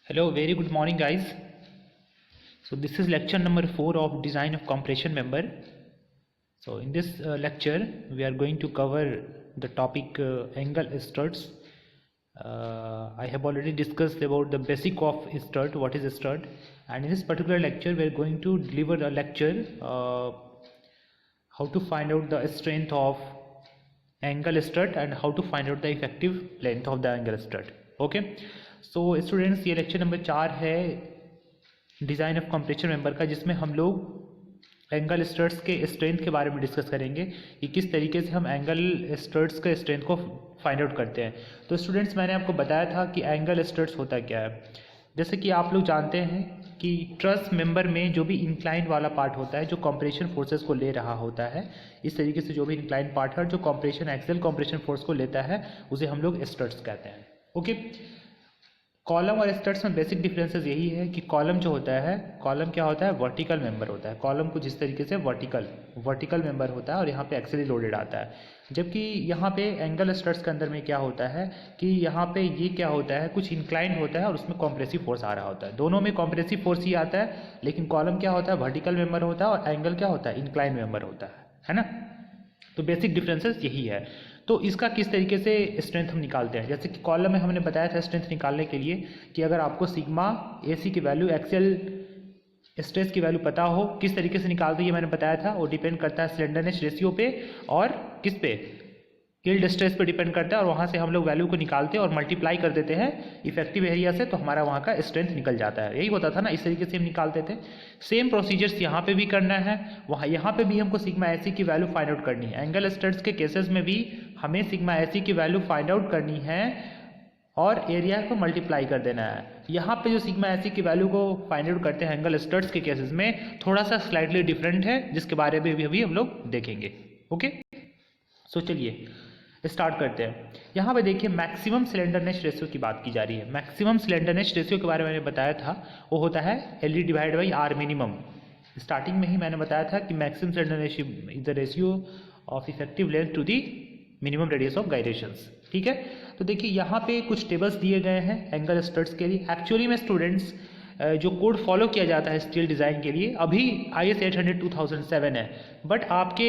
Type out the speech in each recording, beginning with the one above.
Hello, very good morning, guys. So this is lecture number 4 of design of compression member. So in this lecture we are going to cover the topic angle struts. I have already discussed about the basic of strut, what is a strut, and in this particular lecture we are going to deliver a lecture how to find out the strength of angle strut and how to find out the effective length of the angle strut. Okay, so students ये lecture number 4 है design of compression member का, जिसमें हम लोग angle struts के strength के बारे में डिस्कस करेंगे कि किस तरीके से हम एंगल स्ट्रट्स के स्ट्रेंथ को फाइंड आउट करते हैं। तो स्टूडेंट्स मैंने आपको बताया था कि एंगल स्ट्रट्स होता क्या है। जैसे कि आप लोग जानते हैं कि ट्रस मेंबर में जो भी इंक्लाइन वाला पार्ट होता है जो कंप्रेशन फोर्सेस को ले रहा होता है, इस तरीके से जो भी इंक्लाइन पार्ट है जो कंप्रेशन एक्सियल कंप्रेशन फोर्स को लेता है उसे हम लोग स्ट्रट्स कहते हैं। ओके, कॉलम और स्ट्रट्स में बेसिक डिफरेंसेस यही है कि कॉलम जो होता है, कॉलम क्या होता है, वर्टिकल मेंबर होता है। कॉलम कुछ इस तरीके से वर्टिकल मेंबर होता है और यहाँ पे एक्सियली लोडेड आता है, जबकि यहाँ पे एंगल स्ट्रट्स के अंदर में क्या होता है कि यहाँ पे ये क्या होता है, कुछ इंक्लाइन होता है और उसमें कॉम्प्रेसिव फोर्स आ रहा होता है। दोनों में कॉम्प्रेसिव फोर्स ही आता है, लेकिन कॉलम क्या होता है, वर्टिकल मेंबर होता है और एंगल क्या होता है, इंक्लाइन मेंबर होता है ना। तो बेसिक डिफरेंसेस यही है। तो इसका किस तरीके से स्ट्रेंथ हम निकालते हैं, जैसे कि कॉलम में हमने बताया था स्ट्रेंथ निकालने के लिए कि अगर आपको सिग्मा AC की वैल्यू एक्सियल स्ट्रेस की वैल्यू पता हो, किस तरीके से निकालते हैं ये मैंने बताया था। वो डिपेंड करता है स्लेंडरनेस रेशियो पे और किस पे, यील्ड स्ट्रेस पे डिपेंड करता है, और वहाँ से हम लोग वैल्यू को निकालते हैं और मल्टीप्लाई कर देते हैं इफेक्टिव एरिया से, तो हमारा वहाँ का स्ट्रेंथ निकल जाता है। यही होता था ना, इस तरीके से हम निकालते थे। सेम प्रोसीजर्स यहाँ पे भी करना है, वहाँ यहाँ पे भी हमको सिग्मा AC की वैल्यू फाइंड आउट करनी है। एंगल स्ट्रट्स के केसेस में भी हमें सिग्मा AC की वैल्यू फाइंड आउट करनी है और एरिया को मल्टीप्लाई कर देना है। यहाँ पे जो सिग्मा AC की वैल्यू को फाइंड आउट करते हैं एंगल स्ट्रट्स के केसेस में थोड़ा सा स्लाइटली डिफरेंट है, जिसके बारे में भी अभी हम लोग देखेंगे। ओके, सो चलिए स्टार्ट करते हैं। यहाँ पे देखिए मैक्सिमम स्लेंडरनेस रेशियो की बात की जा रही है। मैक्सिमम स्लेंडरनेस रेशियो के बारे में मैंने बताया था, वो होता है LD divide by R minimum. Starting में ही मैंने बताया था कि maximum slenderness is the ratio of effective length to the minimum radius of gyrations. ठीक है, तो देखिए यहाँ पे कुछ टेबल्स दिए गए हैं एंगल स्ट्रट्स के लिए। एक्चुअली में स्टूडेंट्स जो कोड फॉलो किया जाता है स्टील डिज़ाइन के लिए अभी IS 800 2007 है, बट आपके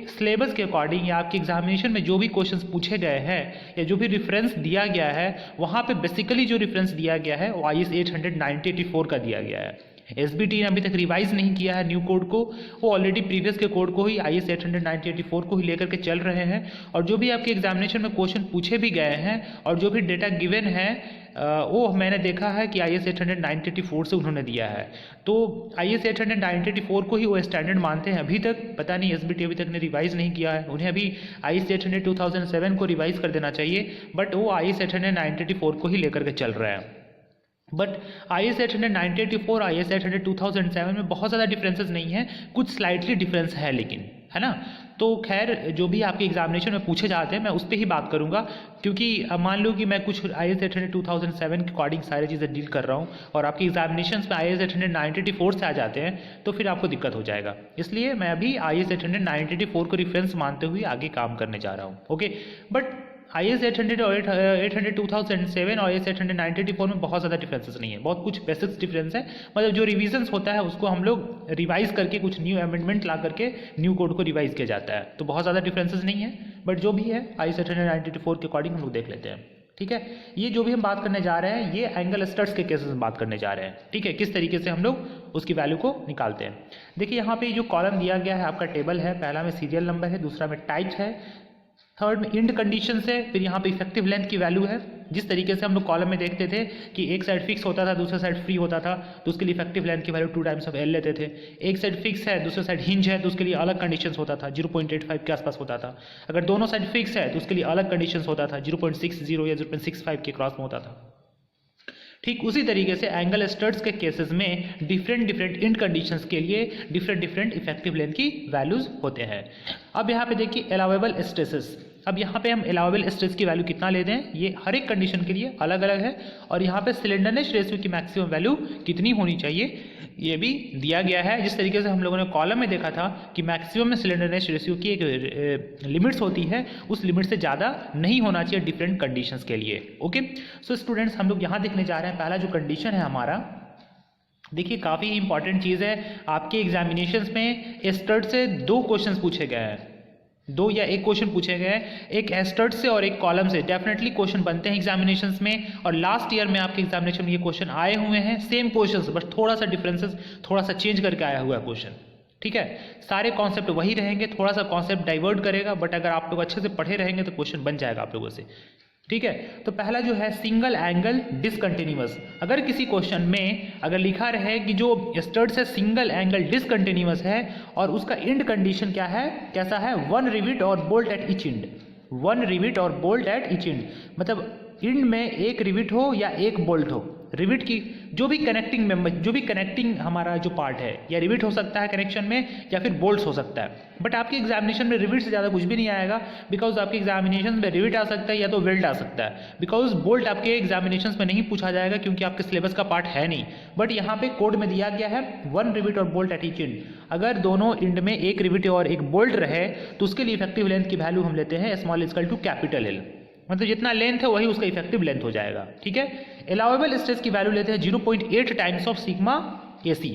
सिलेबस के अकॉर्डिंग या आपके एग्जामिनेशन में जो भी क्वेश्चंस पूछे गए हैं या जो भी रेफरेंस दिया गया है, वहाँ पे बेसिकली जो रेफरेंस दिया गया है वो IS 800 1984 का दिया गया है। SBT ने अभी तक रिवाइज नहीं किया है न्यू कोड को, वो ऑलरेडी प्रीवियस के कोड को ही IS 800 1984 को ही लेकर के चल रहे हैं। और जो भी आपके एग्जामिनेशन में क्वेश्चन पूछे भी गए हैं और जो भी डेटा गिवन है वो मैंने देखा है कि IS 800 1984 से उन्होंने दिया है। तो IS 800 1984 को ही वो स्टैंडर्ड मानते हैं अभी तक। पता नहीं SBT अभी तक ने रिवाइज नहीं किया है, उन्हें अभी IS 800 2007 को रिवाइज कर देना चाहिए, बट वो IS 800 1984 को ही लेकर के चल रहे हैं। बट IS 800 1984 IS 800 2007 में बहुत ज़्यादा डिफरेंसेस नहीं है, कुछ स्लाइटली डिफरेंस है लेकिन, है ना। तो खैर जो भी आपके एग्जामिनेशन में पूछे जाते हैं मैं उस पर ही बात करूंगा, क्योंकि मान लो कि मैं कुछ IS 800 2007 के अकॉर्डिंग सारी चीज़ें डील कर रहा हूं और आपके एग्जामिनेशन में IS 800 1984 से आ जाते हैं तो फिर आपको दिक्कत हो जाएगा। इसलिए मैं अभी IS 800 1984 को रेफरेंस मानते हुए आगे काम करने जा रहा हूँ। ओके, बट IS 800 और 800 2007 और IS 800 1984 में बहुत ज़्यादा डिफरेंसेस नहीं है, बहुत कुछ बेसिक्स डिफरेंस है। मतलब जो रिवीजन्स होता है उसको हम लोग रिवाइज करके कुछ न्यू अमेंडमेंट ला करके न्यू कोड को रिवाइज किया जाता है, तो बहुत ज़्यादा डिफरेंसेस नहीं है। बट जो भी है IS 800 1984 के अकॉर्डिंग हम लोग देख लेते हैं। ठीक है, ये जो भी हम बात करने जा रहे हैं ये एंगल स्ट्रट्स के केसेस में बात करने जा रहे हैं। ठीक है, किस तरीके से हम लोग उसकी वैल्यू को निकालते हैं। देखिए यहाँ पे जो कॉलम दिया गया है आपका टेबल है, पहला में सीरियल नंबर है, दूसरा में टाइप है, थर्ड में इंड कंडीशन है, फिर यहाँ पे इफेक्टिव लेंथ की वैल्यू है। जिस तरीके से हम लोग कॉलम में देखते थे कि एक साइड फिक्स होता था दूसरा साइड फ्री होता था, तो उसके लिए इफेक्टिव लेंथ की वैल्यू 2 टाइम्स ऑफ L लेते थे। एक साइड फिक्स है दूसरा साइड हिंज है तो उसके लिए अलग कंडीशंस होता था, 0.85 के आसपास होता था। अगर दोनों साइड फिक्स है तो उसके लिए अलग कंडीशंस होता था, 0.60 या 0.65 के क्रॉस में होता था। ठीक उसी तरीके से एंगल स्ट्रट्स के केसेस में डिफरेंट इंड कंडीशंस के लिए डिफरेंट इफेक्टिव लेंथ की वैल्यूज होते हैं। अब यहाँ पे देखिए अलाउएबल स्ट्रेसेस। अब यहाँ पे हम अलाउेबल स्ट्रेस की वैल्यू कितना लेते हैं, ये हर एक कंडीशन के लिए अलग अलग है, और यहाँ पे स्लेंडरनेस रेशियो की मैक्सिमम वैल्यू कितनी होनी चाहिए ये भी दिया गया है। जिस तरीके से हम लोगों ने कॉलम में देखा था कि मैक्सिमम स्लेंडरनेस रेशियो की एक लिमिट्स होती है, उस लिमिट से ज़्यादा नहीं होना चाहिए डिफरेंट कंडीशंस के लिए। ओके, सो स्टूडेंट्स हम लोग यहाँ देखने जा रहे हैं पहला जो कंडीशन है हमारा, देखिए काफ़ी इंपॉर्टेंट चीज़ है, आपके एग्जामिनेशंस में स्टड से 2 क्वेश्चन पूछे गए हैं, 2 या 1 क्वेश्चन पूछे गए हैं, एक स्टड से और एक कॉलम से डेफिनेटली क्वेश्चन बनते हैं एग्जामिनेशंस में, और लास्ट ईयर में आपके एग्जामिनेशन में ये क्वेश्चन आए हुए हैं, सेम क्वेश्चंस बस थोड़ा सा डिफरेंसेस, थोड़ा सा चेंज करके आया हुआ है क्वेश्चन। ठीक है, सारे कॉन्सेप्ट वही रहेंगे, थोड़ा सा कॉन्सेप्ट डाइवर्ट करेगा, बट अगर आप लोग अच्छे से पढ़े रहेंगे तो क्वेश्चन बन जाएगा आप लोगों से। ठीक है, तो पहला जो है सिंगल एंगल डिसकंटिन्यूअस, अगर किसी क्वेश्चन में अगर लिखा रहे कि जो स्टड से सिंगल एंगल डिसकंटिन्यूअस है और उसका एंड कंडीशन क्या है, कैसा है, 1 रिविट और bolt at each and, 1 rivet और बोल्ट एट ईच एंड, मतलब एंड में एक रिविट हो या एक बोल्ट हो, रिविट की जो भी कनेक्टिंग मेंबर, जो भी कनेक्टिंग हमारा जो पार्ट है, या रिविट हो सकता है कनेक्शन में या फिर बोल्ट्स हो सकता है, बट आपके एग्जामिनेशन में रिविट से ज़्यादा कुछ भी नहीं आएगा, बिकॉज आपके एग्जामिनेशन में रिविट आ सकता है या तो वेल्ड आ सकता है, बिकॉज बोल्ट आपके एग्जामिनेशन में नहीं पूछा जाएगा क्योंकि आपके सिलेबस का पार्ट है नहीं, बट यहाँ पे कोड में दिया गया है 1 रिविट और बोल्ट एट ईच एंड, अगर दोनों एंड में एक रिविट और एक बोल्ट रहे तो उसके लिए इफेक्टिव लेंथ की वैल्यू हम लेते हैं small equal to capital L, मतलब जितना लेंथ है वही उसका इफेक्टिव लेंथ हो जाएगा। ठीक है, अलाउेबल स्ट्रेस की वैल्यू लेते हैं 0.8 टाइम्स ऑफ सिग्मा एसी।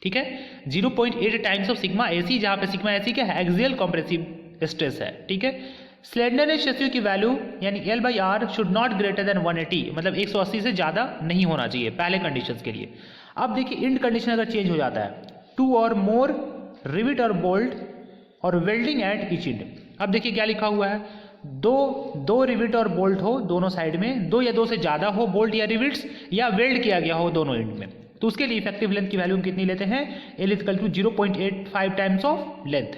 ठीक है, 0.8 टाइम्स ऑफ सिग्मा एसी, जहां पे सिग्मा एसी क्या है, एक्सियल कॉम्प्रेसिव स्ट्रेस है। ठीक है, स्लेंडरनेस रेशियो की वैल्यू यानी L/R should not greater than 180, मतलब 180 से ज़्यादा नहीं होना चाहिए पहले कंडीशंस के लिए। अब देखिए एंड कंडीशन अगर चेंज हो जाता है, 2 और मोर रिविट और बोल्ट और वेल्डिंग एट ईच एंड, अब देखिए क्या लिखा हुआ है, दो रिविट और बोल्ट हो दोनों साइड में, 2 या 2 से ज़्यादा हो बोल्ट या रिविट्स, या वेल्ड किया गया हो दोनों एंड में, तो उसके लिए इफेक्टिव लेंथ की वैल्यू हम कितनी लेते हैं, L equal to 0.85 times of length.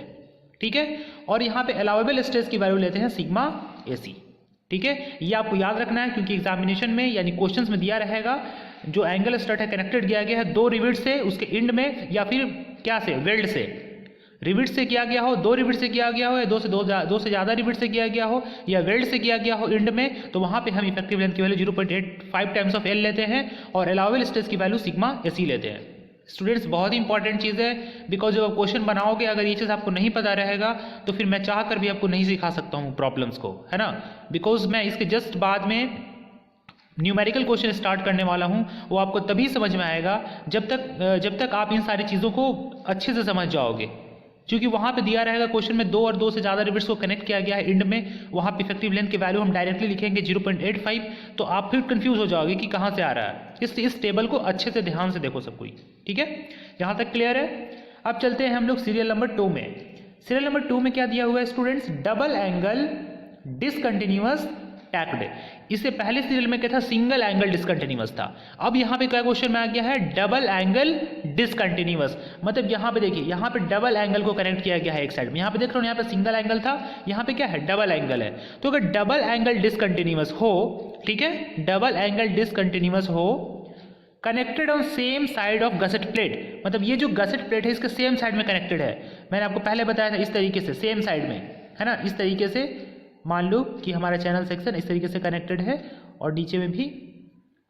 ठीक है, और यहाँ पे अलाउेबल स्ट्रेस की वैल्यू लेते हैं सिग्मा एसी। ठीक है, ये आपको याद रखना है क्योंकि एग्जामिनेशन में यानी क्वेश्चंस में दिया रहेगा जो एंगल स्टड है कनेक्टेड किया गया है 2 रिविट से उसके एंड में, या फिर क्या से, वेल्ड से, रिविट से किया गया हो, 2 रिविट से किया गया हो, या 2 से ज़्यादा रिविट से किया गया हो, या वेल्ड से किया गया हो एंड में, तो वहाँ पे हम इफेक्टिव लेंथ की वैल्यू 0.85 टाइम्स ऑफ एल लेते हैं और अलाउेबल स्ट्रेस की वैल्यू सिग्मा एसी लेते हैं। स्टूडेंट्स बहुत ही इंपॉर्टेंट चीज़ है, बिकॉज जब आप क्वेश्चन बनाओगे अगर ये चीज़ आपको नहीं पता रहेगा तो फिर मैं चाह कर भी आपको नहीं सिखा सकता हूँ प्रॉब्लम्स को, है ना, बिकॉज मैं इसके जस्ट बाद में न्यूमेरिकल क्वेश्चन स्टार्ट करने वाला हूँ, वो आपको तभी समझ में आएगा जब तक आप इन सारी चीज़ों को अच्छे से समझ जाओगे, क्योंकि वहाँ पे दिया रहेगा क्वेश्चन में 2 और 2 से ज़्यादा रिविट्स को कनेक्ट किया गया है एंड में, वहाँ पे इफेक्टिव लेंथ की वैल्यू हम डायरेक्टली लिखेंगे 0.85, तो आप फिर कंफ्यूज हो जाओगे कि कहाँ से आ रहा है। इस टेबल को अच्छे से ध्यान से देखो सब कोई। ठीक है, यहाँ तक क्लियर है। अब चलते हैं हम लोग सीरियल नंबर 2 में। सीरियल नंबर 2 में क्या दिया हुआ है स्टूडेंट्स, डबल एंगल डिसकंटिन्यूअस टैक्ड। इससे पहले सीरियल में क्या था, सिंगल एंगल डिसकंटिन्यूअस था। अब यहाँ पे क्या क्वेश्चन में आ गया है, डबल एंगल डिसकंटिन्यूअस, मतलब यहाँ पे देखिए, यहाँ पे डबल एंगल को कनेक्ट किया गया है एक साइड में, यहाँ पे देख रहे हो यहाँ पे सिंगल एंगल था, यहाँ पे क्या है, डबल एंगल है। तो अगर डबल एंगल डिसकंटिन्यूअस हो, ठीक है, डबल एंगल डिसकंटिन्यूअस हो, connected on same side of gusset plate, मतलब ये जो गसेट प्लेट है इसके सेम साइड में कनेक्टेड है। मैंने आपको पहले बताया था इस तरीके से, सेम साइड में, है ना, इस तरीके से मान लो कि हमारा चैनल सेक्शन इस तरीके से कनेक्टेड है और नीचे में भी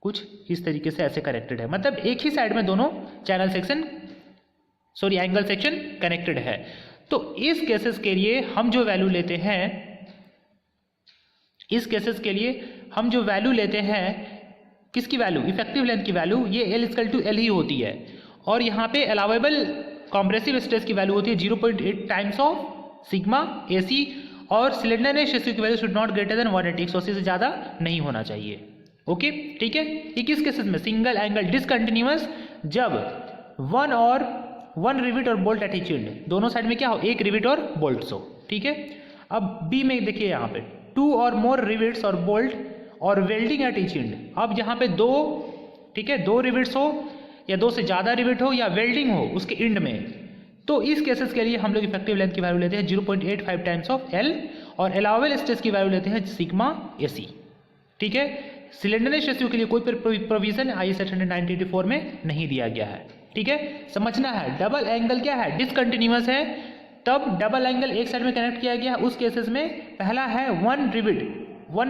कुछ इस तरीके से ऐसे कनेक्टेड है, मतलब एक ही साइड में दोनों channel section angle section connected है। तो इस केसेस के लिए हम जो वैल्यू लेते हैं, इस केसेस के लिए हम जो वैल्यू लेते हैं, किसकी वैल्यू, इफेक्टिव लेंथ की वैल्यू, ये L इक्वल टू L ही होती है, और यहाँ पे अलाउेबल कॉम्प्रेसिव स्ट्रेस की वैल्यू होती है 0.8 टाइम्स ऑफ सिग्मा एसी, और स्लेंडरनेस रेशियो की value should not greater than 180, 180 से ज़्यादा नहीं होना चाहिए। ओके, ठीक है, ये किस केसेस में, सिंगल एंगल डिसकंटिन्यूअस, जब 1 रिविट और बोल्ट एट ईच एंड, दोनों साइड में क्या हो, एक रिविट और बोल्ट हो। ठीक है, अब बी में देखिए यहाँ पे 2 और मोर रिविट्स और बोल्ट और वेल्डिंग एट ईच एंड, अब यहाँ पे 2, ठीक है, 2 रिविट्स हो या 2 से ज़्यादा रिविट हो या वेल्डिंग हो उसके एंड में, तो इस केसेस के लिए हम लोग इफेक्टिव लेंथ की वैल्यू लेते हैं 0.85 टाइम्स ऑफ L और अलाउेबल स्ट्रेस की वैल्यू लेते हैं सिग्मा एसी। ठीक है, सिलेंडरनेस रेशियो के लिए कोई प्रोविजन IS 800-1984 में नहीं दिया गया है। ठीक है, समझना है, डबल एंगल क्या है, डिसकंटिन्यूअस है, तब डबल एंगल एक साइड में कनेक्ट किया गया, उस केसेस में पहला है वन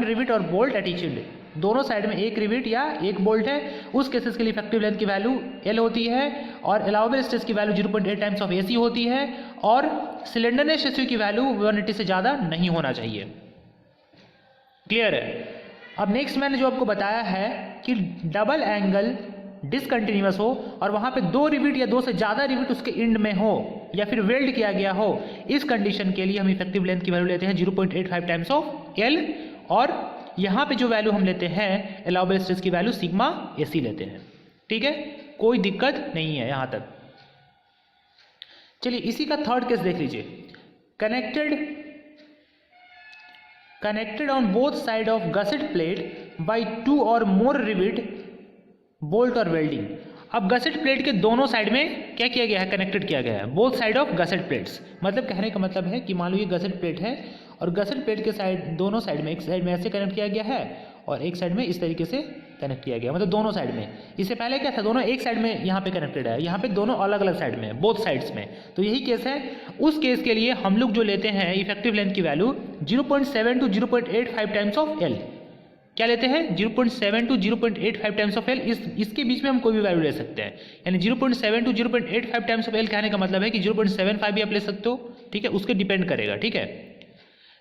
रिविट और बोल्ट एट ईच एंड, दोनों साइड में एक रिविट या एक बोल्ट है, उस केसेस के लिए इफेक्टिव लेंथ की वैल्यू L होती है और अलाउबल स्ट्रेस की वैल्यू 0.8 टाइम्स ऑफ AC होती है और सिलेंडरनेस रेशियो की वैल्यू 180 से ज़्यादा नहीं होना चाहिए। क्लियर है? अब नेक्स्ट मैंने जो आपको बताया है कि डबल एंगल डिसकंटिन्यूअस हो और वहाँ पे दो रिविट या दो से ज़्यादा रिविट उसके एंड में हो या फिर वेल्ड किया गया हो, इस कंडीशन के लिए हम इफेक्टिव लेंथ की वैल्यू लेते हैं 0.85 टाइम्स ऑफ L और यहाँ पे जो वैल्यू हम लेते हैं अलाउबल स्ट्रेस की वैल्यू सिग्मा AC लेते हैं। ठीक है, कोई दिक्कत नहीं है यहाँ तक। चलिए इसी का थर्ड केस देख लीजिए, connected on both side of gusset plate by 2 और मोर रिविट बोल्ट और वेल्डिंग। अब गसेट प्लेट के दोनों साइड में क्या किया गया है, कनेक्टेड किया गया है, both side of gusset plates. मतलब कहने का मतलब है कि मान लो ये गसेट प्लेट है और गसेट प्लेट के साइड दोनों साइड में, एक साइड में ऐसे कनेक्ट किया गया है और एक साइड में इस तरीके से कनेक्ट किया गया, मतलब दोनों साइड में। इससे पहले क्या था, दोनों एक साइड में यहाँ पे कनेक्टेड है, यहाँ पे दोनों अलग अलग साइड में, बोथ साइड्स में। तो यही केस है। उस केस के लिए हम लोग जो लेते हैं इफेक्टिव लेंथ की value 0.7 to 0.85 times of L। क्या लेते हैं? 0.7 to 0.85 टाइम्स ऑफ L। इसके बीच में हम कोई भी वैल्यू ले सकते हैं, यानी 0.7 to 0.85 टाइम्स ऑफ L कहने का मतलब है कि 0.75 भी आप ले सकते हो। ठीक है, उसके डिपेंड करेगा। ठीक है,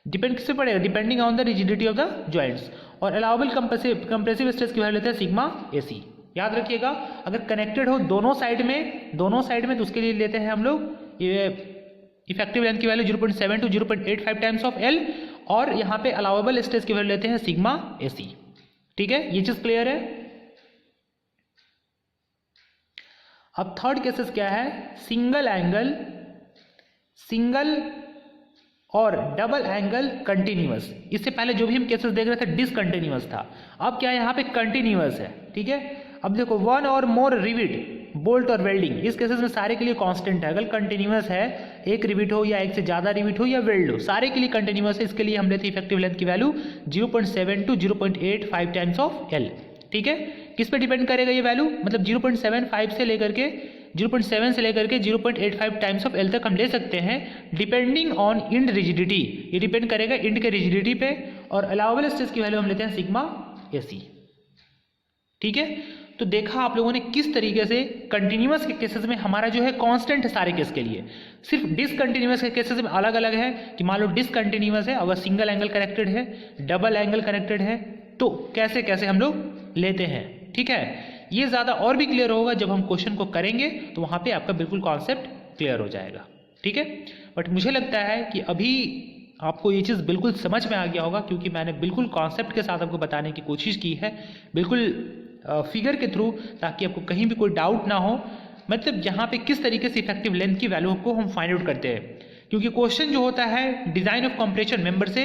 डिपेंड किससे पड़ेगा, depending on the rigidity of the joints. और अलाउबल कंप्रेसिव स्ट्रेस की वैल्यू लेते हैं सिग्मा AC। याद रखिएगा, अगर कनेक्टेड हो दोनों साइड में तो उसके लिए लेते हैं हम लोग ये इफेक्टिव लेंथ की value 0.7 to 0.85 times of L और यहाँ पे अलाउबल स्ट्रेस की वैल्यू लेते हैं सिग्मा AC। ठीक है, ये चीज क्लियर है। अब थर्ड केसेस क्या है, सिंगल और डबल एंगल कंटिन्यूअस। इससे पहले जो भी हम केसेस देख रहे थे डिसकंटिन्यूअस था, अब क्या है यहाँ पे कंटिन्यूअस है। ठीक है, अब देखो वन और मोर रिविट बोल्ट और वेल्डिंग, इस केसेस में सारे के लिए कांस्टेंट है। अगर कंटिन्यूअस है, एक रिविट हो या एक से ज़्यादा रिविट हो या वेल्ड हो, सारे के लिए कंटिन्यूअस है। इसके लिए हम लेते हैं इफेक्टिव लेंथ की value 0.7 to 0.85 times of L। ठीक है, किस पे डिपेंड करेगा ये वैल्यू, मतलब 0.75 से लेकर के 0.7 से लेकर के 0.85 टाइम्स ऑफ L तक हम ले सकते हैं, डिपेंडिंग ऑन इंड रिजिडिटी। ये डिपेंड करेगा इंड के रिजिडिटी पे। और अलाउबल स्ट्रेस की वैल्यू हम लेते हैं सिग्मा AC। ठीक है, तो देखा आप लोगों ने किस तरीके से कंटिन्यूअस के केसेस में हमारा जो है कांस्टेंट है सारे केस के लिए। सिर्फ डिसकंटिन्यूअस के केसेस में अलग अलग है कि मान लो डिसकंटिन्यूअस है, अगर सिंगल एंगल कनेक्टेड है, डबल एंगल कनेक्टेड है, तो कैसे कैसे हम लोग लेते हैं। ठीक है, ये ज़्यादा और भी क्लियर होगा जब हम क्वेश्चन को करेंगे, तो वहाँ पे आपका बिल्कुल कॉन्सेप्ट क्लियर हो जाएगा। ठीक है, बट मुझे लगता है कि अभी आपको ये चीज़ बिल्कुल समझ में आ गया होगा, क्योंकि मैंने बिल्कुल कॉन्सेप्ट के साथ आपको बताने की कोशिश की है, बिल्कुल फिगर के थ्रू, ताकि आपको कहीं भी कोई डाउट ना हो। मतलब यहाँ पे किस तरीके से इफेक्टिव लेंथ की वैल्यू को हम फाइंड आउट करते हैं, क्योंकि क्वेश्चन जो होता है डिज़ाइन ऑफ कंप्रेशन मेंबर से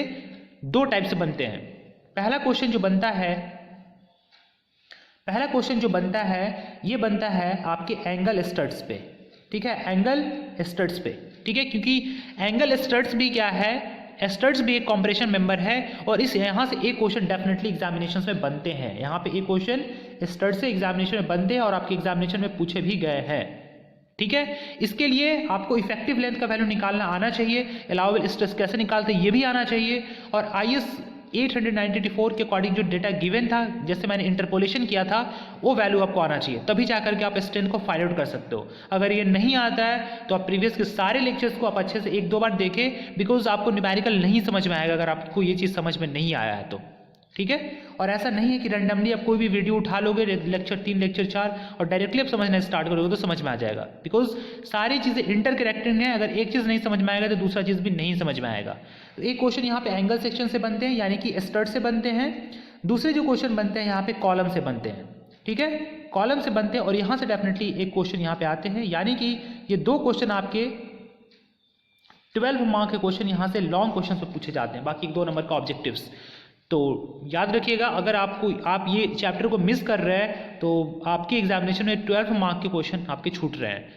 दो टाइप से बनते हैं। पहला क्वेश्चन जो बनता है ये बनता है आपके एंगल स्टड्स पे। ठीक है, एंगल स्टड्स पे। ठीक है, क्योंकि एंगल स्टड्स भी क्या है, स्टड्स भी एक कंप्रेशन मेंबर है और इस यहाँ से एक क्वेश्चन डेफिनेटली एग्जामिनेशन में बनते हैं। यहाँ पे एक क्वेश्चन स्टड से एग्जामिनेशन में बनते हैं और आपके एग्जामिनेशन में पूछे भी गए हैं। ठीक है, इसके लिए आपको इफेक्टिव लेंथ का वैल्यू निकालना आना चाहिए, अलाउबल स्ट्रेस कैसे निकालते हैं ये भी आना चाहिए, और IS 894 के अकॉर्डिंग जो डेटा गिवन था, जैसे मैंने इंटरपोलेशन किया था, वो वैल्यू आपको आना चाहिए, तभी जाकर के आप स्ट्रेंथ को फाइंड आउट कर सकते हो। अगर ये नहीं आता है तो आप प्रीवियस के सारे लेक्चर्स को आप अच्छे से 1-2 बार देखें, बिकॉज आपको न्यूमेरिकल नहीं समझ में आएगा अगर आपको ये चीज़ समझ में नहीं आया है तो। ठीक है, और ऐसा नहीं है कि रैंडमली आप कोई भी वीडियो उठा लोगे, लेक्चर 3 लेक्चर 4 और डायरेक्टली आप समझना स्टार्ट करोगे तो समझ में आ जाएगा, बिकॉज सारी चीज़ें इंटरकनेक्टेड हैं। अगर एक चीज़ नहीं समझ में आएगा तो दूसरा चीज़ भी नहीं समझ में आएगा। तो एक क्वेश्चन यहाँ पे एंगल सेक्शन से बनते हैं, यानी कि स्टड से बनते हैं। दूसरे जो क्वेश्चन बनते हैं यहाँ पे कॉलम से बनते हैं। ठीक है, कॉलम से बनते हैं और यहाँ से डेफिनेटली एक क्वेश्चन यहाँ पे आते हैं, यानी कि ये 2 क्वेश्चन आपके 12 मार्क के क्वेश्चन यहाँ से लॉन्ग क्वेश्चन पे पूछे जाते हैं, बाकी 2 नंबर का ऑब्जेक्टिव्स। तो याद रखिएगा, अगर आप ये चैप्टर को मिस कर रहे हैं तो आपके एग्जामिनेशन में 12 मार्क के क्वेश्चन आपके छूट रहे हैं।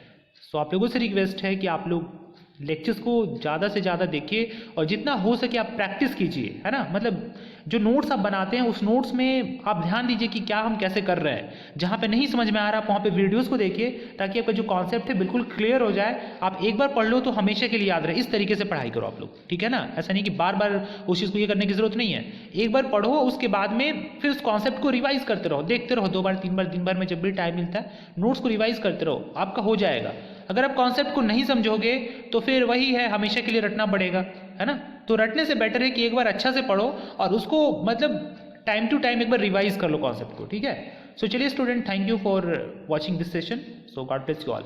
सो आप लोगों से रिक्वेस्ट है कि आप लोग लेक्चर्स को ज़्यादा से ज़्यादा देखिए और जितना हो सके आप प्रैक्टिस कीजिए, है ना। मतलब जो नोट्स आप बनाते हैं उस नोट्स में आप ध्यान दीजिए कि क्या हम कैसे कर रहे हैं। जहाँ पे नहीं समझ में आ रहा आप वहाँ पे वीडियोस को देखिए ताकि आपका जो कॉन्सेप्ट है बिल्कुल क्लियर हो जाए। आप एक बार पढ़ लो तो हमेशा के लिए याद रहे। इस तरीके से पढ़ाई करो आप लोग, ठीक है ना। ऐसा नहीं कि बार बार उस चीज़ को ये करने की जरूरत नहीं है। एक बार पढ़ो, उसके बाद में फिर उस कॉन्सेप्ट को रिवाइज करते रहो, देखते रहो 2 बार 3 बार, दिन भर में जब भी टाइम मिलता है नोट्स को रिवाइज करते रहो, आपका हो जाएगा। अगर आप कॉन्सेप्ट को नहीं समझोगे तो फिर वही है, हमेशा के लिए रटना पड़ेगा, है ना। तो रटने से बेटर है कि एक बार अच्छा से पढ़ो और उसको मतलब टाइम टू टाइम एक बार रिवाइज कर लो कॉन्सेप्ट को, ठीक है। सो चलिए student, thank you for watching this session. So God bless you all.